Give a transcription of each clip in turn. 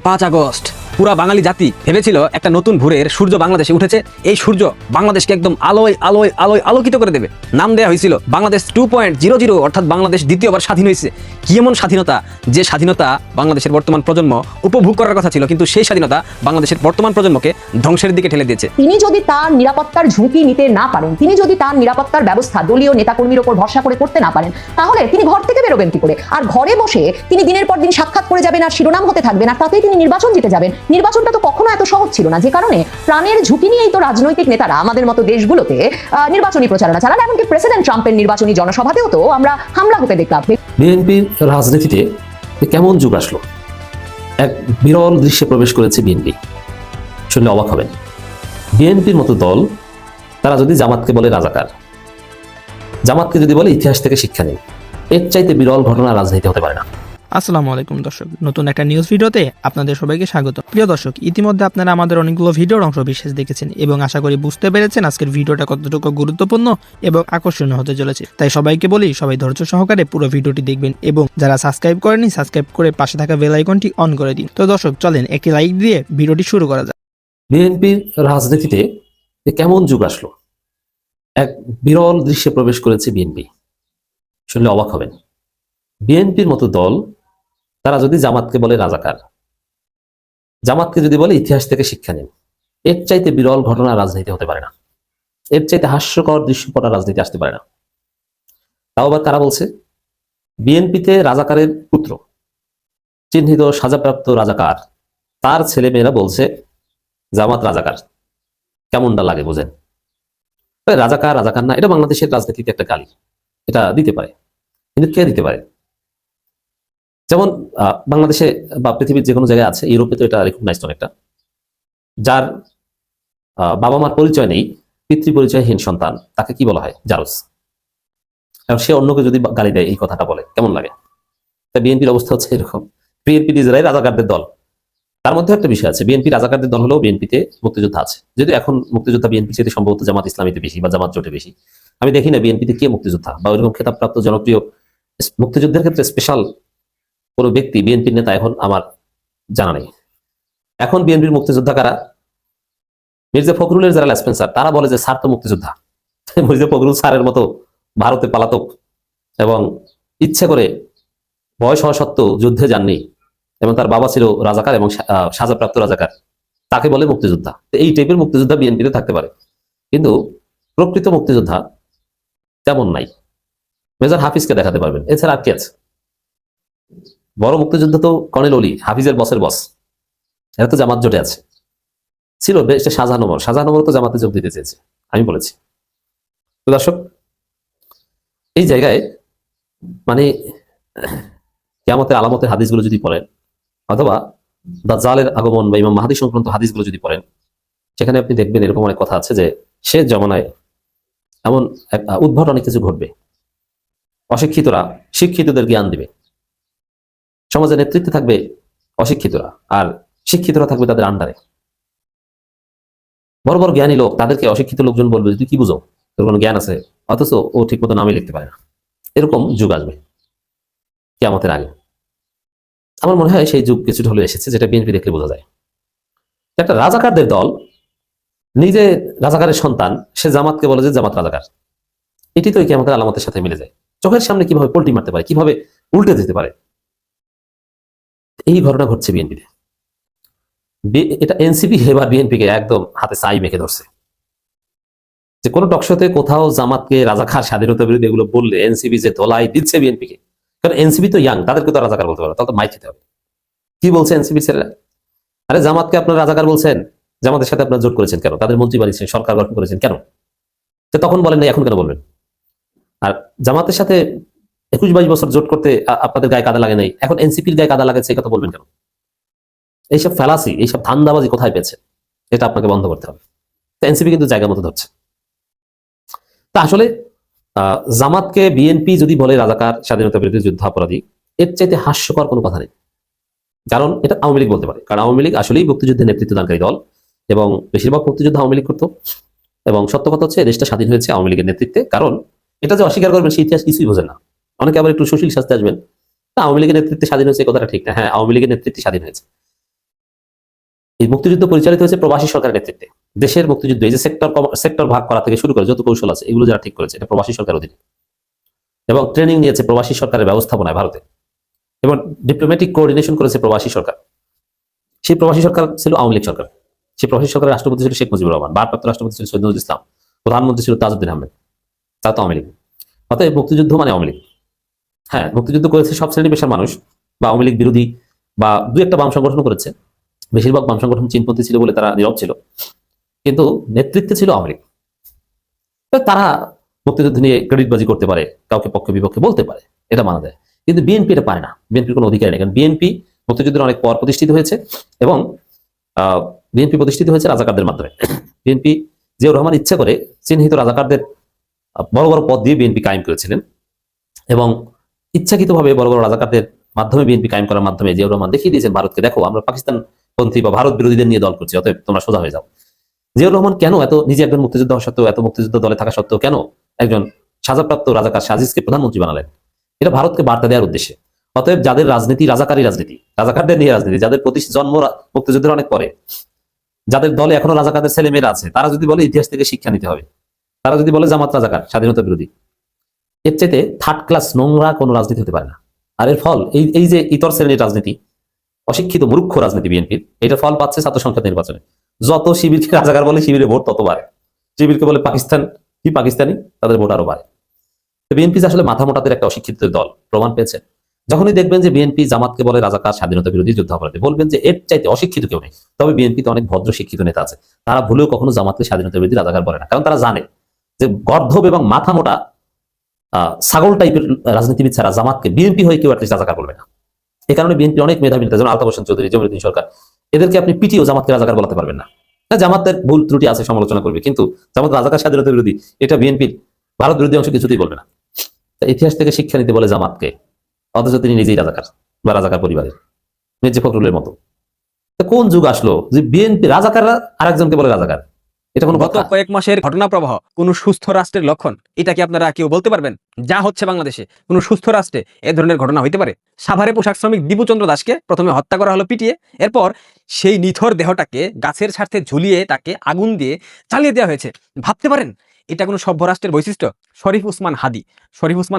5 August পুরা বাঙালি জাতি ভেবেছিল একটা নতুন ভোরের সূর্য বাংলাদেশে উঠেছে। এই সূর্য বাংলাদেশকে একদম আলোয় আলোয় আলোয় আলোকিত করে দেবে। নাম দেওয়া হয়েছিল বাংলাদেশ 2.00, অর্থাৎ বাংলাদেশ দ্বিতীয়বার স্বাধীন হয়েছে। কি এমন স্বাধীনতা, যে স্বাধীনতা বাংলাদেশের বর্তমান প্রজন্ম উপভোগ করার কথা ছিল, কিন্তু সেই স্বাধীনতা বাংলাদেশের বর্তমান প্রজন্মকে ধ্বংসের দিকে ঠেলে দিয়েছে। তিনি যদি তার নিরাপত্তার ঝুঁকি নিতে না পারেন, তিনি যদি তার নিরাপত্তার ব্যবস্থা দলীয় নেতাকর্মীর উপর ভরসা করে করতে না পারেন, তাহলে তিনি ঘর থেকে বেরোবেন কি করে? আর ঘরে বসে তিনি দিনের পর দিন সাক্ষাৎ করে যাবেন, আর শিরোনাম হতে থাকবেন, আর তাতেই তিনি নির্বাচন জিতে যাবেন। নির্বাচনটা তো কখনো এত সহজ ছিল না, যে কারণে প্রাণের ঝুঁকি নিয়েই তো রাজনৈতিক নেতারা আমাদের মতো দেশগুলোতে নির্বাচনী প্রচারণা চালান। এমনকি প্রেসিডেন্ট ট্রাম্পের নির্বাচনী জনসভাতেও তো আমরা হামলা হতে দেখলাম। বিএনপির রাজনীতিতে কেমন যুগ আসলো, এক বিরল দৃশ্যে প্রবেশ করেছে বিএনপি। শুনলে অবাক হবেন। বিএনপির মতো দল, তারা যদি জামাতকে বলে রাজাকার, জামাতকে যদি বলে ইতিহাস থেকে শিক্ষা নেই, এর চাইতে বিরল ঘটনা রাজনীতি হতে পারে না। আসসালামু আলাইকুম দর্শক, নতুন একটা নিউজ ভিডিওতে আপনাদের সবাইকে স্বাগত। প্রিয় দর্শক, ইতিমধ্যে আপনারা আমাদের অনেকগুলো ভিডিওর অংশ বিশেষ দেখেছেন এবং আশা করি বুঝতে পেরেছেন আজকের ভিডিওটা কতটুকু গুরুত্বপূর্ণ এবং আকর্ষণীয় হতে চলেছে। তাই সবাইকে বলি, সবাই ধৈর্য সহকারে পুরো ভিডিওটি দেখবেন এবং যারা সাবস্ক্রাইব করেনি, সাবস্ক্রাইব করে পাশে থাকা বেল আইকনটি অন করে দিন। তো দর্শক, চলেন একটি লাইক দিয়ে ভিডিওটি শুরু করা যাক। বিএনপির রাজনীতিতে কেমন যুগ আসলো, এক বিরল দৃশ্যে প্রবেশ করেছে বিএনপি। শুনলে অবাক হবেন। বিএনপির মতো দল, তারা যদি জামাতকে বলে রাজাকার, জামাতকে যদি বলে ইতিহাস থেকে শিক্ষা নেন, এর চাইতে বিরল ঘটনা রাজনীতি হতে পারে না। এর চাইতে হাস্যকর দৃশ্যপটা রাজনীতি আসতে পারে না। তাও আবার কারা বলছে? বিএনপিতে রাজাকারের পুত্র, চিহ্নিত সাজাপ্রাপ্ত রাজাকার, তার ছেলে মেয়েরা বলছে জামাত রাজাকার। কেমনটা লাগে বোঝেন? রাজাকার রাজাকার না, এটা বাংলাদেশের রাজনীতিতে একটা গালি, এটা দিতে পারে, কিন্তু কে দিতে পারে? যেমন বাংলাদেশে বা পৃথিবীর যে কোনো জায়গায় আছে, ইউরোপে তো এটা রেকগনাইজড অনেকটা, যার বাবা মার পরিচয় নেই, পিতৃ পরিচয়হীন সন্তান, তাকে কি বলা হয়? জারজ। এবং সে অন্যকে যদি গালি দেয়, এই কথাটা বলে, কেমন লাগে? তা বিএনপির অবস্থা হচ্ছে এরকম। বিএনপি নিজেরাই রাজাকারদের দল। তার মধ্যে একটা বিষয় আছে, বিএনপি রাজাকারদের দল হলেও বিএনপিতে মুক্তিযোদ্ধা আছে। যদি এখন মুক্তিযোদ্ধা বিএনপির চেয়ে সম্ভবত জামাত ইসলামীতে বেশি বা জামাত জোটে বেশি। আমি দেখি না বিএনপিতে কে মুক্তিযোদ্ধা বা ওইরকম খেতাবপ্রাপ্ত জনপ্রিয় মুক্তিযুদ্ধের ক্ষেত্রে স্পেশাল কোনো ব্যক্তি বিএনপির নেতা এখন আমার জানা নেই। এখন বিএনপির মুক্তিযোদ্ধা কারা? মির্জা ফখরুলের যারা লেসপেন্সার, তারা বলে যে স্যার তো মুক্তিযোদ্ধা। মির্জা ফখরুল স্যারের মতো ভারতে পলাতক এবং ইচ্ছে করে বয়স হওয়া সত্ত্বেও যুদ্ধে যাননি, এবং তার বাবা ছিল রাজাকার এবং সাজাপ্রাপ্ত রাজাকার, তাকে বলে মুক্তিযোদ্ধা। এই টাইপের মুক্তিযোদ্ধা বিএনপিতে থাকতে পারে, কিন্তু প্রকৃত মুক্তিযোদ্ধা তেমন নাই। মেজর হাফিজকে দেখাতে পারবেন, এছাড়া আর কে আছে? বড় মুক্তিযুদ্ধ তো কর্নেল অলি, হাফিজের বসের বস, এরা তো জামাত জোটে আছে। ছিল বেশ শাহজাহান তো জামাতে যোগ দিতে চেয়েছে, আমি বলেছি। তো দর্শক, এই জায়গায় মানে কিয়ামতের আলামতের হাদিসগুলো যদি পড়েন, অথবা দাজ্জালের আগমন বা ইমাম মাহদী সংক্রান্ত হাদিসগুলো যদি পড়েন, সেখানে আপনি দেখবেন এরকম অনেক কথা আছে যে শেষ জমানায় এমন উদ্ভট অনেক কিছু ঘটবে। অশিক্ষিতরা শিক্ষিতদের জ্ঞান দিবে, সমাজের নেতৃত্বে থাকবে অশিক্ষিতরা, আর শিক্ষিতরা থাকবে তাদের আন্ডারে। বড় বড় জ্ঞানী লোক, তাদেরকে অশিক্ষিত লোকজন বলবে তুই কি বুঝো, তোর কোনো জ্ঞান আছে, অথচ ও ঠিক মতো নামই লিখতে পারে না। এরকম যুগ আসবে কিয়ামতের আগে। আমার মনে হয় সেই যুগ কিছুটা হলে এসেছে, যেটা বিএনপি দেখলে বোঝা যায়। একটা রাজাকারদের দল, নিজে রাজাকারের সন্তান, সে জামাতকে বলে যে জামাত রাজাকার। এটি তো কিয়ামতের আলামতের সাথে মিলে যায়। চোখের সামনে কিভাবে পল্টি মারতে পারে, কিভাবে উল্টে দিতে পারে, এই ঘটনা ঘটছে বিএনপিতে। এটা এনসিপি এবার বিএনপিকে একদম হাতে ছাই মেখে ধরছে। যে কোনো টকশোতে কোথাও জামাতকে রাজাকার, স্বাধীনতা বিরোধী এগুলো বললে এনসিপি যে ধোলাই দিচ্ছে বিএনপিকে, কারণ এনসিপি তো ইয়াং, তাদেরকে তো রাজাকার বলতে পারে, তাহলে তো মাইক খেতে হবে। কি বলছে এনসিপি ছেলেরা? আরে জামাতকে আপনার রাজাকার বলছেন, জামাতের সাথে আপনার জোট করেছেন কেন? তাদের মন্ত্রী বানিয়েছেন, সরকার গঠন করেছেন কেন? তখন বলেন না, এখন কেন বলবেন? আর জামাতের সাথে 21-22 বছর জোট করতে আপনাদের গায়ে কাদা লাগে নাই, এখন এনসিপির গায়ে কাদা লাগাচ্ছে, এই কথা বলবেন কেন? এইসব ফেলাসি, এইসব ধান্দাবাজি কোথায় পেয়েছে, এটা আপনাকে বন্ধ করতে হবে। এনসিপি কিন্তু জায়গা মতো ধরছে। তা আসলে জামাতকে বিএনপি যদি বলে রাজাকার, স্বাধীনতা বিরোধী যুদ্ধাপরাধী, এর চাইতে হাস্যকর কোনো কথা নেই। কারণ এটা আওয়ামী লীগ বলতে পারে, কারণ আওয়ামী লীগ আসলেই মুক্তিযুদ্ধের নেতৃত্ব দানকারী দল, এবং বেশিরভাগ মুক্তিযুদ্ধ আওয়ামী লীগ করতো। এবং সত্য কথা হচ্ছে, দেশটা স্বাধীন হয়েছে আওয়ামী লীগের নেতৃত্বে। কারণ এটা যে অস্বীকার করবেন, সেই ইতিহাস কিছুই বোঝেন না। অনেকে আবার একটু সুশীল শাস্তে আসবেন, আওয়ামী লীগের নেতৃত্বে স্বাধীন হয়েছে, কথাটা ঠিক না। হ্যাঁ, আওয়ামী লীগের নেতৃত্বে স্বাধীন হয়েছে, এই মুক্তিযুদ্ধ পরিচালিত হয়েছে প্রবাসী সরকারের নেতৃত্বে। দেশের মুক্তিযুদ্ধ এই যে সেক্টর ভাগ করা থেকে শুরু করে যত কৌশল আছে এগুলো যারা ঠিক করেছে এটা প্রবাসী সরকার অধীনে, এবং ট্রেনিং নিয়েছে প্রবাসী সরকারের ব্যবস্থাপনায় ভারতে, এবং ডিপ্লোম্যাটিক কোঅর্ডিনেশন করেছে প্রবাসী সরকার। সেই প্রবাসী সরকার ছিল আওয়ামী লীগ সরকার। সেই প্রবাসী সরকারের রাষ্ট্রপতি ছিল শেখ মুজিবুর রহমান, ভারপ্রাপ্ত রাষ্ট্রপতি ছিল সৈয়দ নজরুল ইসলাম, প্রধানমন্ত্রী ছিল তাজউদ্দিন আহমেদ, তা তো আওয়ামী লীগ। অতএব মুক্তিযুদ্ধ মানে আওয়ামী লীগ। হ্যাঁ, মুক্তিযুদ্ধ করেছে সব শ্রেণী পেশার মানুষ বা আওয়ামী লীগ বিরোধী বা দু একটা বাম সংগঠন করেছে। বেশিরভাগ বাম সংগঠন চীনপন্থী ছিল বলে তারা নীরব ছিল, কিন্তু নেতৃত্বে ছিল আওয়ামী লীগ। তারা মুক্তিযুদ্ধ নিয়ে ক্রেডিটবাজি করতে পারে, কাউকে পক্ষ বিপক্ষে বলতে পারে, এটা মানা যায়। কিন্তু বিএনপি এটা পারে না, বিএনপির কোনো অধিকার নেই। কারণ বিএনপি মুক্তিযুদ্ধের অনেক পর প্রতিষ্ঠিত হয়েছে, এবং বিএনপি প্রতিষ্ঠিত হয়েছে রাজাকারদের মাধ্যমে। বিএনপি জিয়াউর রহমান ইচ্ছা করে চিহ্নিত রাজাকারদের বড় বড় পদ দিয়ে বিএনপি কায়েম করেছিলেন, এবং ইচ্ছাকৃতভাবে বড় বড় রাজাকারদের মাধ্যমে বিএনপি কায়েম করার মাধ্যমে জিয়াউর রহমান দেখিয়ে দিয়েছেন ভারতকে, দেখো আমরা পাকিস্তানপন্থী বা ভারত বিরোধীদের নিয়ে দল করছি, অতএব তোমরা সোজা হয়ে যাও। জিয়াউর রহমান কেন এত নিজে একজন মুক্তিযোদ্ধা হওয়া সত্ত্বেও, এত মুক্তিযুদ্ধ দলে থাকা সত্ত্বেও কেন একজন সাজাপ্রাপ্ত রাজাকার সাজিদকে প্রধানমন্ত্রী বানালেন? এটা ভারতকে বার্তা দেওয়ার উদ্দেশ্যে। অতএব যাদের রাজনীতি রাজাকারী রাজনীতি, রাজাকারদের নিয়ে রাজনীতি, যাদের জন্ম মুক্তিযুদ্ধের অনেক পরে, যাদের দলে এখনো রাজাকারদের ছেলেমেয়েরা আছে, তারা যদি বলে ইতিহাস থেকে শিক্ষা নিতে হবে, তারা যদি বলে জামাত রাজাকার স্বাধীনতা বিরোধী, এর চাইতে থার্ড ক্লাস নোংরা কোনো রাজনীতি হতে পারে না। আর এর ফল এই যে ইতর শ্রেণীর রাজনীতি, অশিক্ষিত মূর্খ রাজনীতি বিএনপির, এটা ফল পাচ্ছে ছাত্র সংসদ নির্বাচনে। যত শিবিরকে রাজাকার বলে শিবিরে ভোট তত বাড়ে, শিবিরকে বলে পাকিস্তান কি পাকিস্তানি, তাদের ভোট আরো বাড়ে। বিএনপি আসলে মাথা মোটাদের একটা অশিক্ষিত দল প্রমাণ পেয়েছে। যখনই দেখবেন যে বিএনপি জামাতকে বলে রাজাকার স্বাধীনতা বিরোধী যুদ্ধাপরাধী, বলবেন যে এর চাইতে অশিক্ষিত কেউ নেই। তবে বিএনপিতে অনেক ভদ্র শিক্ষিত নেতা আছে, তারা ভুলেও কখনো জামাতকে স্বাধীনতা বিরোধী রাজাকার বলে না, কারণ তারা জানে যে গর্ধব এবং মাথা মোটা ছাগল টাইপের রাজনীতিবিদ ছাড়া জামাতকে বিএনপি হয়ে কেউ অ্যাটলিস্ট রাজাকার বলবে না। এই কারণে বিএনপি অনেক মেধাবী নেতা, যেমন আলতাফ হোসেন চৌধুরী, জমিরুদ্দিন সরকার, এদেরকে আপনি পিটিও জামাতকে রাজাকার বলাতে পারবেন না। জামাতের ভুল ত্রুটি আছে, সমালোচনা করবে, কিন্তু জামাত রাজাকার স্বাধীনতা বিরোধী এটা বিএনপির ভারত বিরোধী অংশ কিছুতেই বলবে না। ইতিহাস থেকে শিক্ষা নিতে বলে জামাতকে, অথচ তিনি নিজেই রাজাকার বা রাজাকার পরিবারের, মির্জা ফখরুলের মতো। কোন যুগ আসলো যে বিএনপি রাজাকাররা আরেকজনকে বলে রাজাকার? এটা কোনো গত কয়েক মাসের ঘটনা প্রবাহ কোন সুস্থ রাষ্ট্রের লক্ষণ? এটা কি আপনারা কেউ বলতে পারবেন? যা হচ্ছে বাংলাদেশে, কোন সুস্থ রাষ্ট্রে এ ধরনের ঘটনা হইতে পারে? সাভারে পোশাক শ্রমিক দীপুচন্দ্র দাসকে প্রথমে হত্যা করা হলো পিটিয়ে, এরপর সেই নিথর দেহটাকে গাছের স্বার্থে ঝুলিয়ে তাকে আগুন দিয়ে চালিয়ে দেওয়া হয়েছে। ভাবতে পারেন এটা কোনো সভ্য রাষ্ট্রের বৈশিষ্ট্য? শরীফ উসমান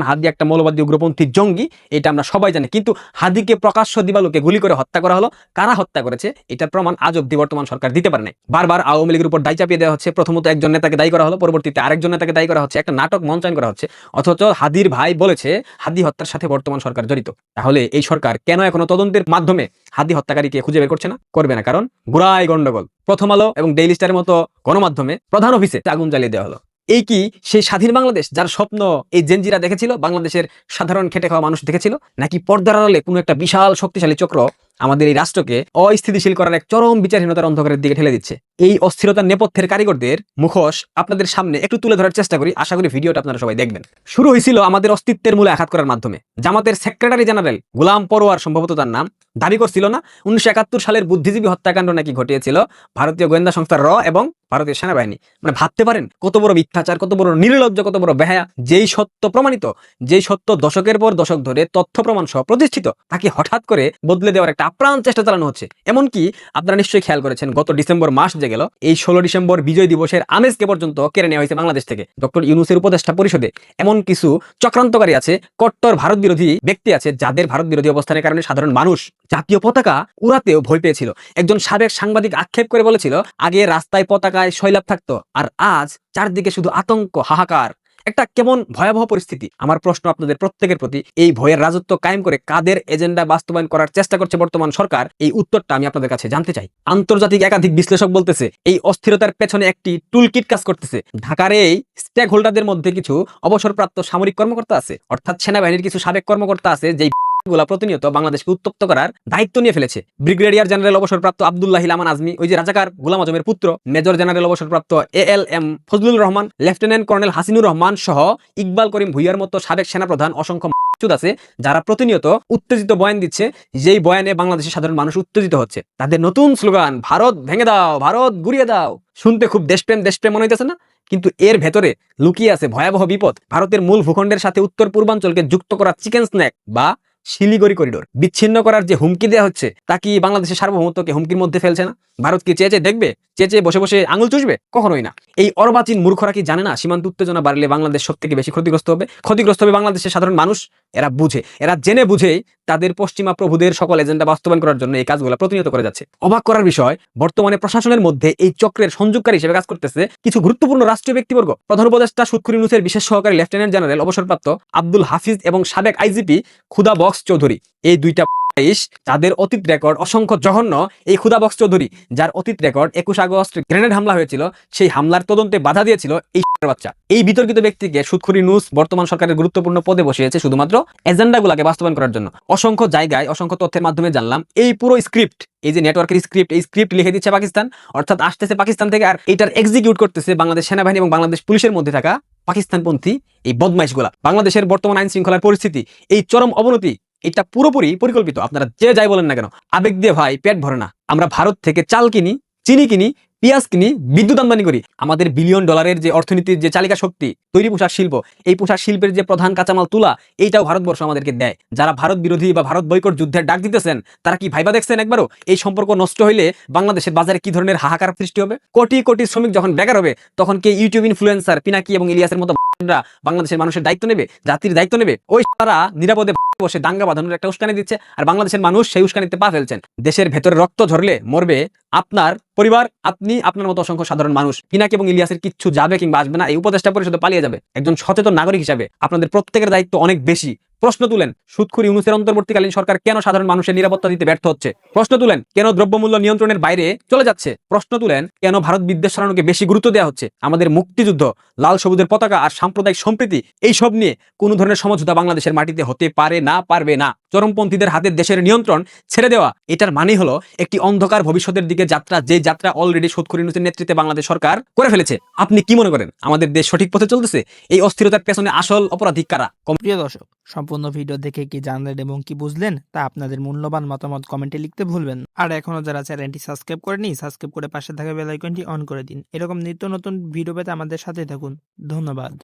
হাদি একটা মৌলবাদী উগ্রপন্থী জঙ্গি, এটা আমরা সবাই জানি। কিন্তু হাদিকে প্রকাশ্য দিবালোকে গুলি করে হত্যা করা হলো। কারা হত্যা করেছে এটার প্রমাণ আজ অব্দি বর্তমান সরকার দিতে পারে নাই। বারবার আওয়ামী লীগের উপর দায় চাপিয়ে দেওয়া হচ্ছে। প্রথমত একজন নেতাকে দায়ী করা হলো, পরবর্তীতে আরেকজন নেতাকে দায়ী করা হচ্ছে, একটা নাটক মঞ্চায়ন করা হচ্ছে। অথচ হাদির ভাই বলেছে হাদি হত্যার সাথে বর্তমান সরকার জড়িত। তাহলে এই সরকার কেন এখনো তদন্তের মাধ্যমে হাদি হত্যাকারীকে খুঁজে বের করছে না? করবে না, কারণ গুড়াই গন্ডগোল। প্রথম আলো এবং ডেইলি স্টারের মতো গণমাধ্যমে প্রধান অফিসে আগুন জ্বালিয়ে দেওয়া হলো। এই কি সেই স্বাধীন বাংলাদেশ যার স্বপ্ন এই জেনজিরা দেখেছিল, বাংলাদেশের সাধারণ খেটে খাওয়া মানুষ দেখেছিল? নাকি পর্দার আড়ালে কোনো একটা বিশাল শক্তিশালী চক্র আমাদের এই রাষ্ট্রকে অস্থিতিশীল করার এক চরম বিচারহীনতার অন্ধকারের দিকে ঠেলে দিচ্ছে? এই অস্থিরতার নেপথ্যের কারিগরদের মুখোশ আপনাদের সামনে একটু তুলে ধরার চেষ্টা করি। আশা করি ভিডিওটা আপনারা সবাই দেখবেন। শুরু হয়েছিল আমাদের অস্তিত্বের মূলে আঘাত করার মাধ্যমে। জামাতের সেক্রেটারি জেনারেল গোলাম পরোয়ার, সম্ভবত তার নাম, দাবি করছিল না 1971 সালের বুদ্ধিজীবী হত্যাকাণ্ড নাকি ঘটিয়েছিল ভারতীয় গোয়েন্দা সংস্থা র এবং ভারতীয় সেনাবাহিনী। মানে ভাবতে পারেন কত বড় মিথ্যাচার, কত বড় নির্লজ্জ, কত বড় বেহায়া। যেই সত্য প্রমাণিত, যেই সত্য দশকের পর দশক ধরে তথ্য প্রমাণ সহ প্রতিষ্ঠিত, তাকে হঠাৎ করে বদলে দেওয়ার একটা আপ্রাণ চেষ্টা চালানো হচ্ছে। এমনকি আপনারা নিশ্চয়ই খেয়াল করেছেন, গত ডিসেম্বর মাস যে গেল, এই 16 ডিসেম্বর বিজয় দিবসের আমেজকে পর্যন্ত কেড়ে নেওয়া হয়েছে বাংলাদেশ থেকে। ডক্টর ইউনূসের উপদেষ্টা পরিষদে এমন কিছু চক্রান্তকারী আছে, কট্টর ভারত বিরোধী ব্যক্তি আছে, যাদের ভারত বিরোধী অবস্থানের কারণে সাধারণ মানুষ জাতীয় পতাকা উড়াতেও ভয় পেয়েছিল। একজন সাবেক সাংবাদিক আক্ষেপ করে বলেছিল, আগে রাস্তায় পতাকায় সৈলাব থাকতো, আর আজ চারদিকে শুধু আতঙ্ক, হাহাকার। একটা কেমন ভয়াবহ পরিস্থিতি। আমার প্রশ্ন আপনাদের প্রত্যেকের প্রতি, এই ভয়ের রাজত্ব কায়েম করে কাদের এজেন্ডা বাস্তবায়ন করার চেষ্টা করছে বর্তমান সরকার? এই উত্তরটা আমি আপনাদের কাছে জানতে চাই। আন্তর্জাতিক একাধিক বিশ্লেষক বলতেছে এই অস্থিরতার পেছনে একটি টুলকিট কাজ করতেছে। ঢাকার এই স্টেক হোল্ডারদের মধ্যে কিছু অবসরপ্রাপ্ত সামরিক কর্মকর্তা আছে, অর্থাৎ সেনাবাহিনীর কিছু সাবেক কর্মকর্তা আছে, যেই গুলা প্রতিনিয়ত বাংলাদেশকে উত্তপ্ত করার দায়িত্ব নিয়ে ফেলেছে। ব্রিগেডিয়ার জেনারেল অবসরপ্রাপ্ত আব্দুল্লাহিল আমান আজমি, ওই যে রাজাকার গোলাম আজমের পুত্র, মেজর জেনারেল অবসরপ্রাপ্ত ALM Fazlur Rahman, lieutenant colonel Hasinur Rahman সহ ইকবাল করিম ভুইয়ার মতো সাবেক সেনাপ্রধান, অসংখ্য আছে যারা প্রতিনিয়ত উত্তেজিত বয়ান দিচ্ছে, যেই বয়ানে বাংলাদেশের সাধারণ মানুষ উত্তেজিত হচ্ছে। তাদের নতুন স্লোগান ভারত ভেঙে দাও, ভারত গুড়িয়ে দাও। শুনতে খুব দেশপ্রেম দেশপ্রেম মনে হইতেছে না? কিন্তু এর ভেতরে লুকিয়ে আছে ভয়াবহ বিপদ। ভারতের মূল ভূখণ্ডের সাথে উত্তর পূর্বাঞ্চলকে যুক্ত করা চিকেন স্ন্যাক বা শিলিগুড়ি করিডোর বিচ্ছিন্ন করার যে হুমকি দেওয়া হচ্ছে তা কি বাংলাদেশের সার্বভৌমত্বকে হুমকির মধ্যে ফেলছে না? ভারত কি চেয়ে চেয়ে দেখবে? চেয়ে চেয়ে বসে বসে আঙুল চুষবে? কখনোই না। এই অর্বাচীন মূর্খরা কি জানে না সীমান্ত উত্তেজনা বাড়লে বাংলাদেশ সব থেকে বেশি ক্ষতিগ্রস্ত হবে? ক্ষতিগ্রস্ত হবে বাংলাদেশের সাধারণ মানুষ। এরা বুঝে, এরা জেনে বুঝেই তাদের পশ্চিমা প্রভুদের সকল এজেন্ডা বাস্তবায়ন করার জন্য এই কাজগুলো প্রতিনিয়ত করে যাচ্ছে। অবাক করার বিষয়, বর্তমানে প্রশাসনের মধ্যে এই চক্রের সংযোগকারী হিসেবে কাজ করতেছে কিছু গুরুত্বপূর্ণ রাষ্ট্রীয় ব্যক্তিবর্গ। প্রধান উপদেষ্টা সুৎখুর ইউনূসের বিশেষ সহকারী লেফটেন্যান্ট জেনারেল অবসরপ্রাপ্ত আব্দুল হাফিজ এবং সাবেক আইজিপি খুদা বক্স চৌধুরী, এই দুইটা যাদের অতীত রেকর্ড অসংখ্য জঘন্য। এই খুদা বক্স চৌধুরী, যার অতীত রেকর্ড 21 আগস্ট গ্রেনেড হামলা হয়েছিল, সেই হামলার তদন্তে বাধা দিয়েছিল এই বাচ্চা। এই বিতর্কিত ব্যক্তিকে সুৎখুর ইউনূস বর্তমান সরকারের গুরুত্বপূর্ণ পদে বসিয়েছে শুধুমাত্র এজেন্ডাগুলোকে বাস্তবায়ন করার জন্য। অসংখ্য জায়গায় অসংখ্য তথ্যের মাধ্যমে জানলাম এই পুরো স্ক্রিপ্ট, এই যে নেটওয়ার্কের স্ক্রিপ্ট, এই স্ক্রিপ্ট লিখে দিচ্ছে পাকিস্তান, অর্থাৎ আসতেছে পাকিস্তান থেকে, আর এটার এক্সিকিউট করতেছে বাংলাদেশ সেনাবাহিনী এবং বাংলাদেশ পুলিশের মধ্যে থাকা পাকিস্তানপন্থী এই বদমাইশগুলা। বাংলাদেশের বর্তমান আইন শৃঙ্খলার পরিস্থিতি, এই চরম অবনতি, এটা পুরোপুরি পরিকল্পিত। আপনারা যে যাই বলেন না কেন, আবেগ দিয়ে ভাই পেট ভরে না। আমরা ভারত থেকে চাল কিনি, চিনি কিনি, পেঁয়াজ কিনি, বিদ্যুৎ আমদানি করি। আমাদের বিলিয়ন ডলারের যে অর্থনীতির যে চালিকা শক্তি তৈরি পোশাক শিল্প, এই পোশাক শিল্পের যে প্রধান কাঁচামাল তুলা, এইটাও ভারতবর্ষ আমাদেরকে দেয়। যারা ভারত বিরোধী বা ভারত বয়কট যুদ্ধের ডাক দিতেছেন, তারা কি ভাইবা দেখছেন একবারও এই সম্পর্ক নষ্ট হইলে বাংলাদেশের বাজারে কি ধরনের হাহাকার সৃষ্টি হবে? কোটি কোটি শ্রমিক যখন বেকার হবে, তখন কি ইউটিউব ইনফ্লুয়েন্সার পিনাকি এবং ইলিয়াসের মতো বাংলাদেশের মানুষের দায়িত্ব নেবে, জাতির দায়িত্ব নেবে? ওই তারা নিরাপদে বসে দাঙ্গা বাঁধানোর একটা উস্কানি দিচ্ছে, আর বাংলাদেশের মানুষ সেই উস্কানিতে পা ফেলছেন। দেশের ভেতরে রক্ত ঝরলে মরবে আপনার পরিবার, আপনি, আপনার মতো অসংখ্য সাধারণ মানুষ। পিনাকি এবং ইলিয়াসের কিচ্ছু যাবে কিংবা আসবে না, এই উপদেষ্টা পরিষদে পালিয়ে যাবে। একজন সচেতন নাগরিক হিসাবে আপনাদের প্রত্যেকের দায়িত্ব অনেক বেশি। প্রশ্ন তুলেন, সুৎখুর ইউনূসের অন্তর্বর্তীকালীন সরকার কেন সাধারণ মানুষের নিরাপত্তা দিতে ব্যর্থ হচ্ছে? প্রশ্ন তুলেন, কেন দ্রব্যমূল্য নিয়ন্ত্রণের বাইরে চলে যাচ্ছে? প্রশ্ন তুলেন, কেন ভারত বিদ্বেষ ছড়ানোকে বেশি গুরুত্ব দেওয়া হচ্ছে? আমাদের মুক্তিযুদ্ধ, লাল সবুজের পতাকা আর সাম্প্রদায়িক সম্প্রীতি, এইসব নিয়ে কোনো ধরনের সমঝোতা বাংলাদেশের মাটিতে হতে পারে না, পারবে না। চরমপন্থীদের হাতে দেশের নিয়ন্ত্রণ ছেড়ে দেওয়া, এটার মানে হলো একটি অন্ধকার ভবিষ্যতের দিকে যাত্রা, যে যাত্রা অলরেডি সুৎখুর ইউনূসের নেতৃত্বে বাংলাদেশ সরকার করে ফেলেছে। আপনি কি মনে করেন, আমাদের দেশ সঠিক পথে চলতেছে? এই অস্থিরতার পেছনে আসল অপরাধী কারা? প্রিয় দর্শক, সম্পূর্ণ ভিডিও দেখে কি জানলেন এবং কি বুঝলেন তা আপনাদের মূল্যবান মতামত কমেন্টে লিখতে ভুলবেন না। আর এখনো যারা চ্যানেলটি সাবস্ক্রাইব করেনি, সাবস্ক্রাইব করে পাশে থাকা বেল আইকনটি অন করে দিন। এরকম নিত্য নতুন ভিডিও পেতে আমাদের সাথে থাকুন। ধন্যবাদ।